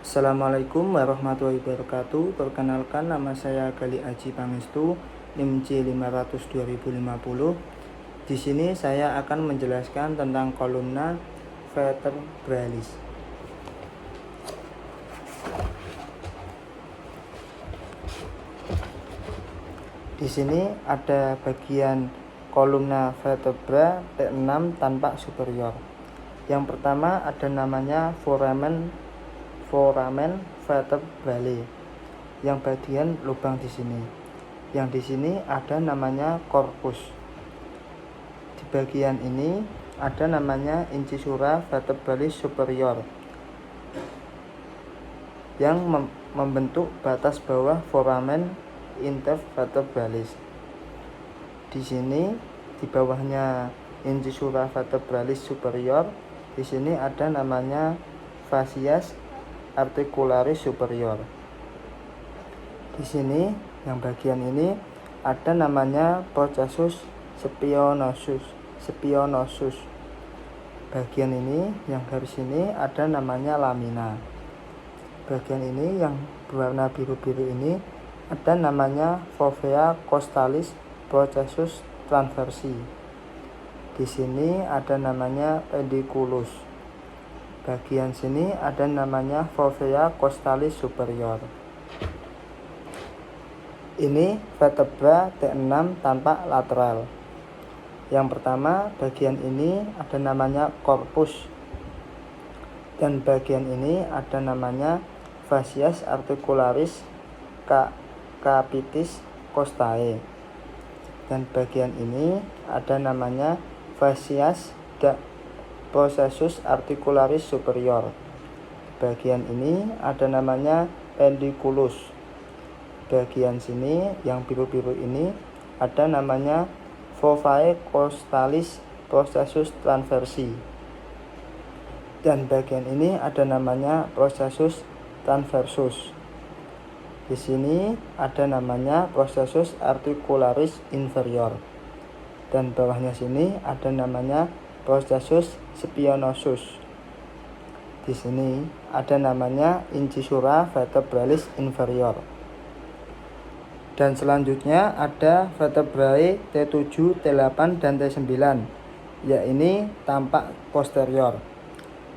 Assalamualaikum warahmatullahi wabarakatuh. Perkenalkan, nama saya Gali Aji Pangestu, NIM C500 2050. Di sini saya akan menjelaskan tentang kolumna vertebralis. Di sini ada bagian kolumna vertebra T6 tanpa superior. Yang pertama ada namanya foramen vertebrale, yang bagian lubang di sini. Yang di sini ada namanya korpus. Di bagian ini ada namanya incisura vertebralis superior, yang membentuk batas bawah foramen intervertebralis. Di sini di bawahnya incisura vertebralis superior, di sini ada namanya fascias articularis superior. Di sini yang bagian ini ada namanya processus spinosus. Bagian ini yang garis ini ada namanya lamina. Bagian ini yang berwarna biru-biru ini ada namanya fovea costalis processus transversi. Di sini ada namanya pedunculus. Bagian sini ada namanya fovea costalis superior. Ini vertebra T6 tanpa lateral. Yang pertama, bagian ini ada namanya korpus, dan bagian ini ada namanya fascias articularis capitis costae. Dan bagian ini ada namanya fascias processus articularis superior. Bagian ini ada namanya pedunculus. Bagian sini yang biru-biru ini ada namanya fovae costalis processus transversi. Dan bagian ini ada namanya processus transversus. Di sini ada namanya processus articularis inferior. Dan bawahnya sini ada namanya processus spinosus. Di sini ada namanya incisura vertebralis inferior. Dan selanjutnya ada vertebrae T7, T8, dan T9, yaitu tampak posterior.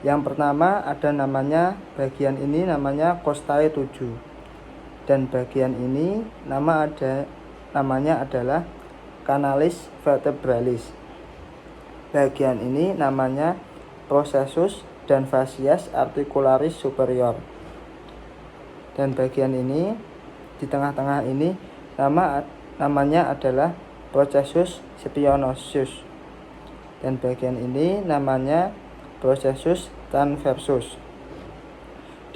Yang pertama ada namanya, bagian ini namanya costae 7, dan bagian ini namanya adalah canalis vertebralis. Bagian ini namanya processus dan fascias articularis superior. Dan bagian ini di tengah-tengah ini namanya adalah processus spinosus. Dan bagian ini namanya processus transversus.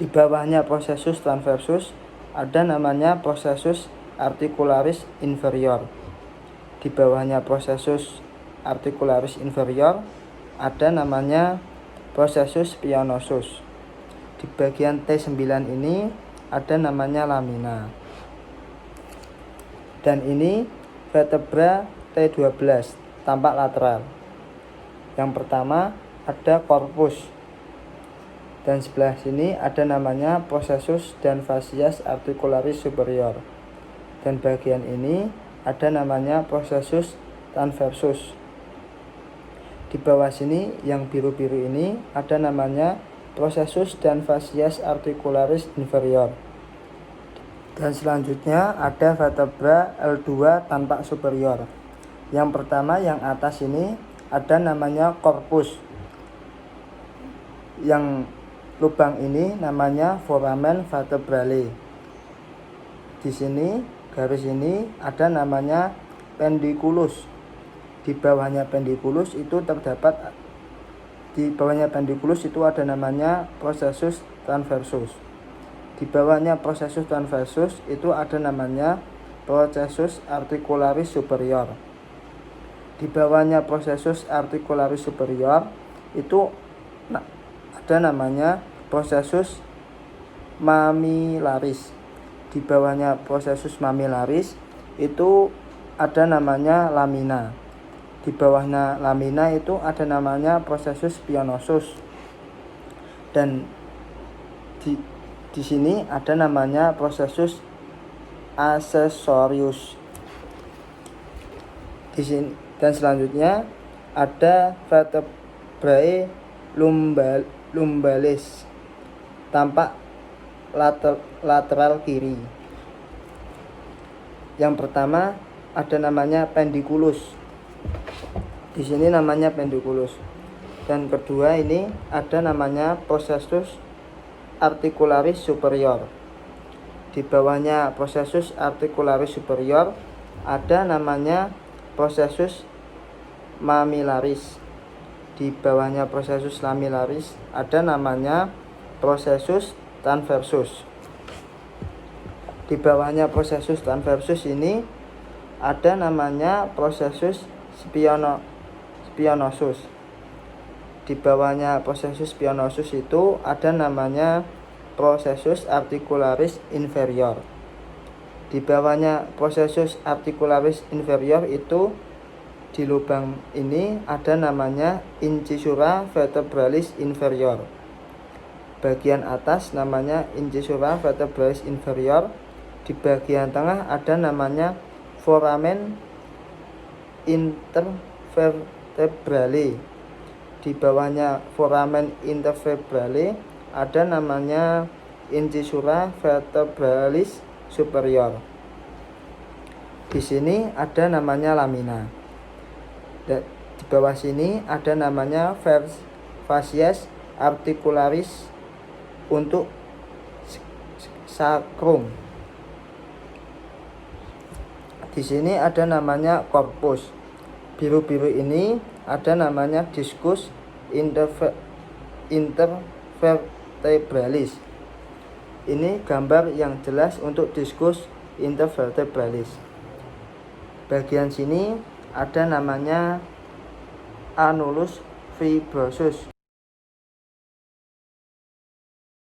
Di bawahnya processus transversus ada namanya processus articularis inferior. Di bawahnya processus articularis inferior ada namanya processus spinosus. Di bagian T9 ini ada namanya lamina. Dan ini vertebra T12 tampak lateral. Yang pertama ada korpus, dan sebelah sini ada namanya processus dan fascias articularis superior. Dan bagian ini ada namanya processus transversus. Di bawah sini yang biru-biru ini ada namanya processus dan fascias articularis inferior. Dan selanjutnya ada vertebra L2 tanpa superior. Yang pertama yang atas ini ada namanya korpus. Yang lubang ini namanya foramen vertebrale. Di sini garis ini ada namanya pedunculus. Di bawahnya pedunculus itu ada namanya processus transversus. Di bawahnya processus transversus itu ada namanya processus articularis superior. Di bawahnya processus articularis superior itu ada namanya processus mammillaris. Di bawahnya processus mammillaris itu ada namanya lamina. Di bawahnya lamina itu ada namanya processus spinosus. Dan di Di sini ada namanya processus accessorius. Di sini dan selanjutnya ada vertebrae lumbalis tampak lateral kiri. Yang pertama ada namanya pendiculus. Di sini namanya pendiculus. Dan kedua ini ada namanya processus articularis superior. Di bawahnya processus articularis superior ada namanya processus mamillaris. Di bawahnya processus lamillaris ada namanya processus transversus. Di bawahnya processus transversus ini ada namanya processus spinosus. Di bawahnya processus spinosus itu ada namanya processus articularis inferior. Di bawahnya processus articularis inferior itu di lubang ini ada namanya incisura vertebralis inferior. Bagian atas namanya incisura vertebralis inferior. Di bagian tengah ada namanya foramen intervertebrale. Di bawahnya foramen intervertebrale ada namanya incisura vertebralis superior. Di sini ada namanya lamina. Dan di bawah sini ada namanya facies articularis untuk sacrum. Di sini ada namanya corpus. Biru-biru ini ada namanya discus intervertebralis. Ini gambar yang jelas untuk discus intervertebralis. Bagian sini ada namanya annulus fibrosus.